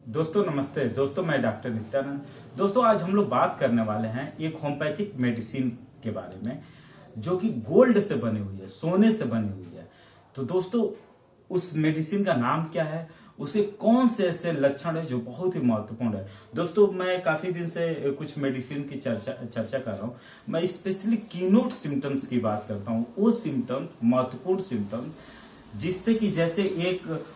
दोस्तों नमस्ते। दोस्तों मैं डॉक्टर नित्यानंद। दोस्तों आज हम लोग बात करने वाले हैं एक होम्योपैथिक मेडिसिन के बारे में जो कि गोल्ड से बनी हुई है, सोने से बनी हुई है। तो दोस्तों उस मेडिसिन का नाम क्या है, उसे कौन से ऐसे लक्षण है जो बहुत ही महत्वपूर्ण है। दोस्तों मैं काफी दिन से कुछ मेडिसिन की चर्चा कर रहा हूँ। मैं स्पेशली कीनोट सिम्टम्स की बात करता हूँ, वो सिम्टम महत्वपूर्ण सिम्टम जिससे कि जैसे एक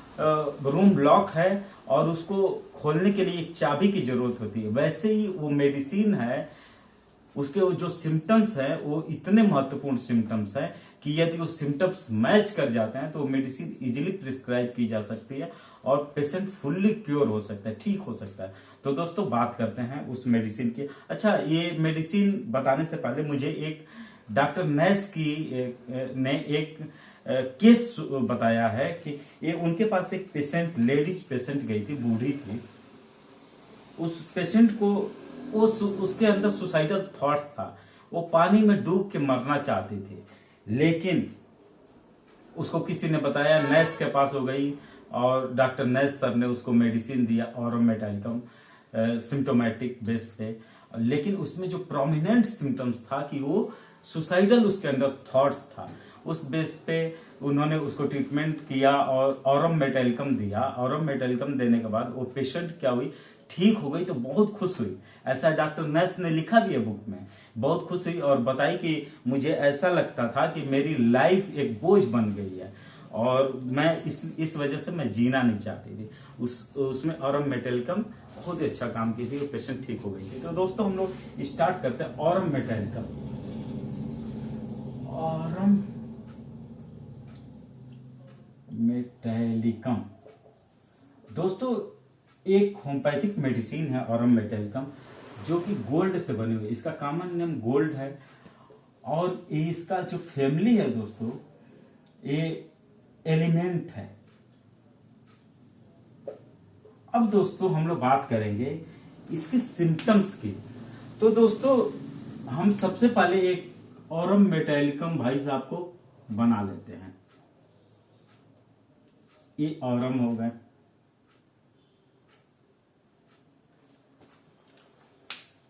रूम लॉक है और उसको खोलने के लिए एक चाबी की जरूरत होती है, वैसे ही वो मेडिसिन है, उसके वो जो सिम्टम्स हैं वो इतने महत्वपूर्ण सिम्टम्स हैं कि यदि वो सिम्टम्स मैच कर जाते हैं तो वो मेडिसिन इजीली प्रिस्क्राइब की जा सकती है और पेशेंट फुल्ली क्योर हो सकता है, ठीक हो सकता है। तो दोस्तों बात करते हैं उस मेडिसिन की। अच्छा, ये मेडिसिन बताने से पहले मुझे एक डॉक्टर नैस ने एक केस बताया है कि ये उनके पास एक पेशेंट, लेडीज पेशेंट गई थी, बूढ़ी थी। उस पेशेंट को उसके अंदर सुसाइडल थॉट था, वो पानी में डूब के मरना चाहती थी, लेकिन उसको किसी ने बताया, नर्स के पास हो गई और डॉक्टर नर्स सर ने उसको मेडिसिन दिया ऑरम मेटालिकम सिम्टोमेटिक बेस पे। लेकिन उसमें जो प्रोमिनेंट सिम्टम्स था कि वो सुसाइडल उसके अंदर थॉट्स था। उस बेस पे उन्होंने उसको ट्रीटमेंट किया और ऑरम मेटालिकम दिया। ऑरम मेटालिकम देने के बाद वो पेशेंट क्या हुई, ठीक हो गई, तो बहुत खुश हुई। ऐसा डॉक्टर नर्स ने लिखा भी है बुक में। बहुत खुश हुई और बताई कि मुझे ऐसा लगता था कि मेरी लाइफ एक बोझ बन गई है और मैं इस वजह से मैं जीना नहीं चाहती थी। उसमें ऑरम मेटालिकम बहुत ही अच्छा काम की थी और पेशेंट ठीक हो गई थी। तो दोस्तों हम लोग स्टार्ट करते हैं ऑरम मेटालिकम। ऑरम मेटालिकम दोस्तों एक होम्योपैथिक मेडिसिन है ऑरम मेटालिकम, जो कि गोल्ड से बनी हुई है। इसका कॉमन नेम गोल्ड है और इसका जो फैमिली है दोस्तों, ये एलिमेंट है। अब दोस्तों हम लोग बात करेंगे इसके सिम्टम्स की। तो दोस्तों हम सबसे पहले एक ऑरम मेटालिकम भाई साहब को बना लेते हैं। ये ऑरम हो गए।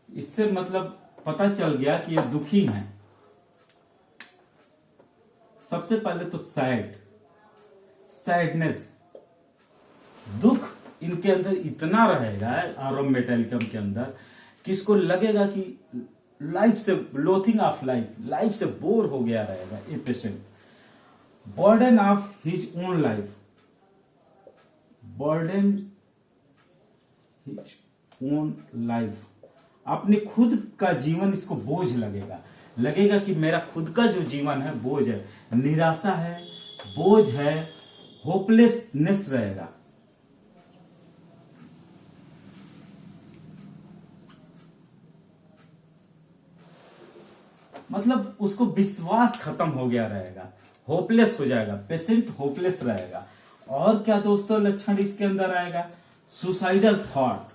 इससे मतलब पता चल गया कि ये दुखी हैं। सबसे पहले तो सैडनेस, दुख इनके अंदर इतना रहेगा ऑरम मेटालिकम के अंदर कि इसको लगेगा कि लाइफ से लोथिंग ऑफ लाइफ से बोर हो गया रहेगा ये patient. Burden of his own life, burden his own life, अपने खुद का जीवन इसको बोझ लगेगा कि मेरा खुद का जो जीवन है बोझ है, निराशा है, बोझ है, होपलेसनेस रहेगा। मतलब उसको विश्वास खत्म हो गया रहेगा, होपलेस हो जाएगा, पेशेंट होपलेस रहेगा। और क्या दोस्तों लक्षण इसके अंदर आएगा, सुसाइडल थॉट,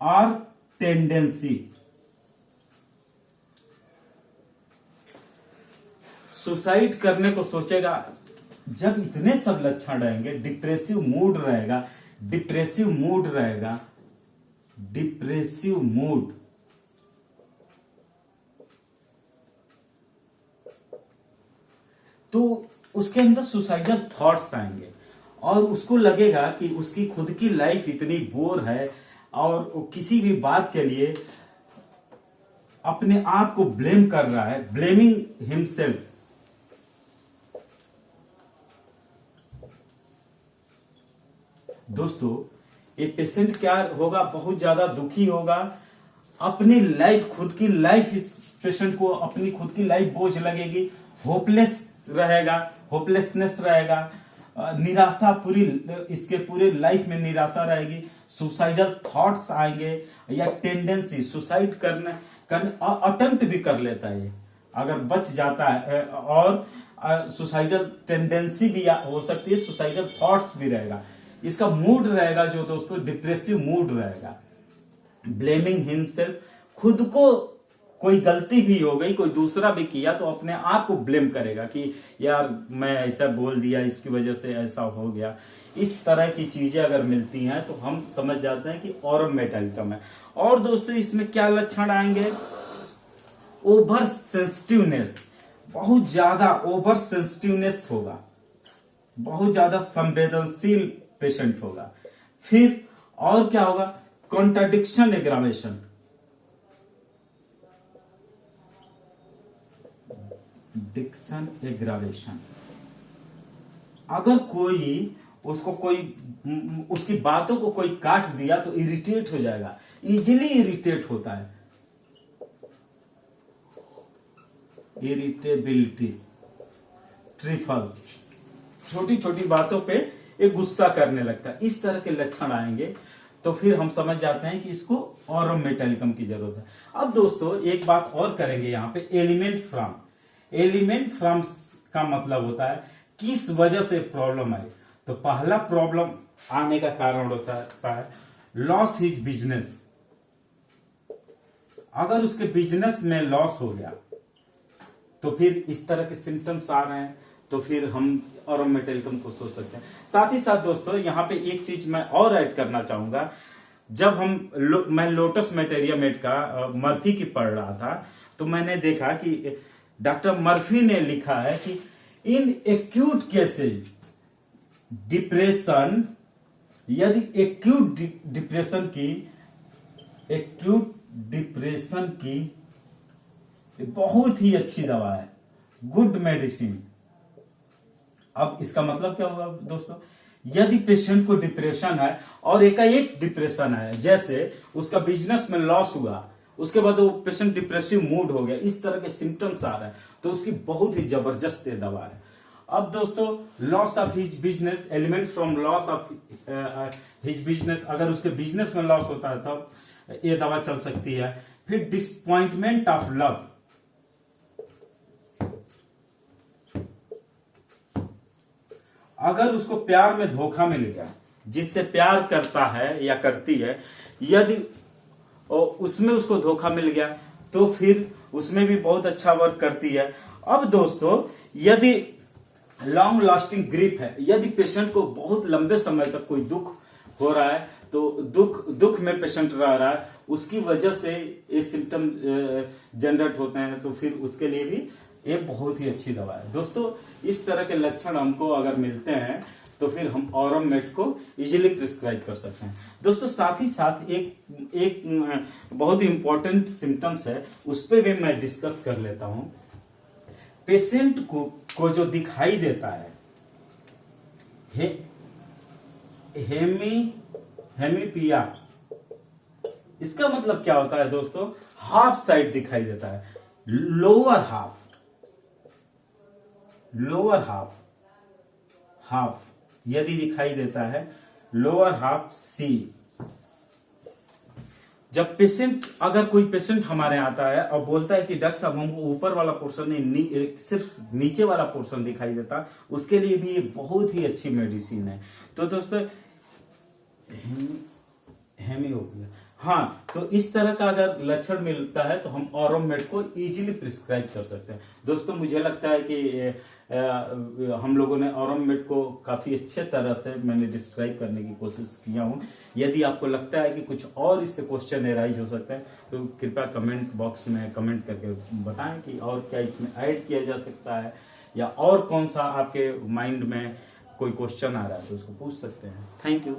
और टेंडेंसी, सुसाइड करने को सोचेगा। जब इतने सब लक्षण रहेंगे, डिप्रेसिव मूड तो उसके अंदर सुसाइडल थॉट्स आएंगे और उसको लगेगा कि उसकी खुद की लाइफ इतनी बोर है और वो किसी भी बात के लिए अपने आप को ब्लेम कर रहा है, ब्लेमिंग हिमसेल्फ। दोस्तों ये पेशेंट क्या होगा, बहुत ज्यादा दुखी होगा, अपनी लाइफ, खुद की लाइफ, इस पेशेंट को अपनी खुद की लाइफ बोझ लगेगी, होपलेस रहेगा, होपलेसनेस रहेगा, निराशा, पूरी इसके पूरे लाइफ में निराशा रहेगी, सुसाइडल थॉट्स आएंगे या टेंडेंसी सुसाइड करने अटेम्प्ट भी कर लेता है अगर बच जाता है, और सुसाइडल टेंडेंसी भी हो सकती है, सुसाइडल थॉट्स भी रहेगा। इसका मूड रहेगा जो दोस्तों डिप्रेसिव मूड रहेगा, ब्लेमिंग हिमसेल्फ, खुद को कोई गलती भी हो गई, कोई दूसरा भी किया तो अपने आप को ब्लेम करेगा कि यार मैं ऐसा बोल दिया, इसकी वजह से ऐसा हो गया। इस तरह की चीजें अगर मिलती हैं तो हम समझ जाते हैं कि ऑरम मेटालिकम है। और दोस्तों इसमें क्या लक्षण आएंगे? ओवर सेंसिटिवनेस, बहुत ज्यादा ओवर सेंसिटिवनेस होगा, बहुत ज्यादा संवेदनशील पेशेंट होगा। फिर और क्या होगा? Contradiction aggravation, diction aggravation. अगर कोई उसको उसकी बातों को कोई काट दिया तो इरिटेट हो जाएगा, इजीली इरिटेट होता है, इरिटेबिलिटी, ट्रिफल, छोटी छोटी बातों पे एक गुस्सा करने लगता है। इस तरह के लक्षण आएंगे तो फिर हम समझ जाते हैं कि इसको ऑरम मेटालिकम की जरूरत है। अब दोस्तों एक बात और करेंगे यहाँ पे, एलिमेंट फ्रॉम। एलिमेंट फ्रॉम का मतलब होता है किस वजह से प्रॉब्लम आई। तो पहला प्रॉब्लम आने का कारण होता है लॉस हिज बिजनेस। अगर उसके बिजनेस में लॉस हो गया तो फिर इस तरह के सिम्टम्स आ रहे हैं तो फिर हम ऑरम मेटालिकम को सोच सकते हैं। साथ ही साथ दोस्तों यहाँ पे एक चीज मैं और ऐड करना चाहूंगा। जब मैं लोटस मटेरिया मेड का मर्फी की पढ़ रहा था तो मैंने देखा कि डॉक्टर मर्फी ने लिखा है कि इन एक्यूट केसेज डिप्रेशन, यदि एक्यूट डिप्रेशन की बहुत ही अच्छी दवा है, गुड मेडिसिन। अब इसका मतलब क्या होगा दोस्तों? यदि पेशेंट को डिप्रेशन है और एकाएक डिप्रेशन है, जैसे उसका बिजनेस में लॉस हुआ, उसके बाद वो पेशेंट डिप्रेसिव मूड हो गया, इस तरह के सिम्टम्स आ रहे हैं तो उसकी बहुत ही जबरदस्त दवा है। अब दोस्तों loss of his business, element from loss of his business, अगर उसके बिजनेस में लॉस होता है तब ये दवा चल सकती है। फिर डिसअपॉइंटमेंट ऑफ लव, अगर उसको प्यार में धोखा मिल गया, जिससे प्यार करता है या करती है, यदि उसमें उसको धोखा मिल गया तो फिर उसमें भी बहुत अच्छा वर्क करती है। अब दोस्तों यदि लॉन्ग लास्टिंग ग्रिप है, यदि पेशेंट को बहुत लंबे समय तक कोई दुख हो रहा है तो दुख में पेशेंट रह रहा है, उसकी वजह से ये सिम्टम जनरेट होते हैं तो फिर उसके लिए भी ये बहुत ही अच्छी दवा है। दोस्तों इस तरह के लक्षण हमको अगर मिलते हैं तो फिर हम ऑरम मेट को इजीली प्रिस्क्राइब कर सकते हैं। दोस्तों साथ ही साथ एक बहुत ही इंपॉर्टेंट सिम्टम्स है, उस पर भी मैं डिस्कस कर लेता हूं। पेशेंट को जो दिखाई देता है हेमीपिया, इसका मतलब क्या होता है दोस्तों? हाफ साइड दिखाई देता है, लोअर हाफ यदि दिखाई देता है, लोअर हाफ सी। जब पेशेंट, अगर कोई पेशेंट हमारे आता है और बोलता है कि डॉक्टर साहब हमको ऊपर वाला पोर्शन नहीं, सिर्फ नीचे वाला पोर्शन दिखाई देता, उसके लिए भी ये बहुत ही अच्छी मेडिसिन है। तो दोस्तों हेमियोपिया, हाँ, तो इस तरह का अगर लक्षण मिलता है तो हम ऑरम मेट को इजीली प्रिस्क्राइब कर सकते हैं। दोस्तों मुझे लगता है कि हम लोगों ने ऑरम मेट को काफी अच्छे तरह से मैंने डिस्क्राइब करने की कोशिश किया हूं। यदि आपको लगता है कि कुछ और इससे क्वेश्चन एराइज हो सकता है तो कृपया कमेंट बॉक्स में कमेंट करके बताएं कि और क्या इसमें ऐड किया जा सकता है, या और कौन सा आपके माइंड में कोई क्वेश्चन आ रहा है तो उसको पूछ सकते हैं। Thank you.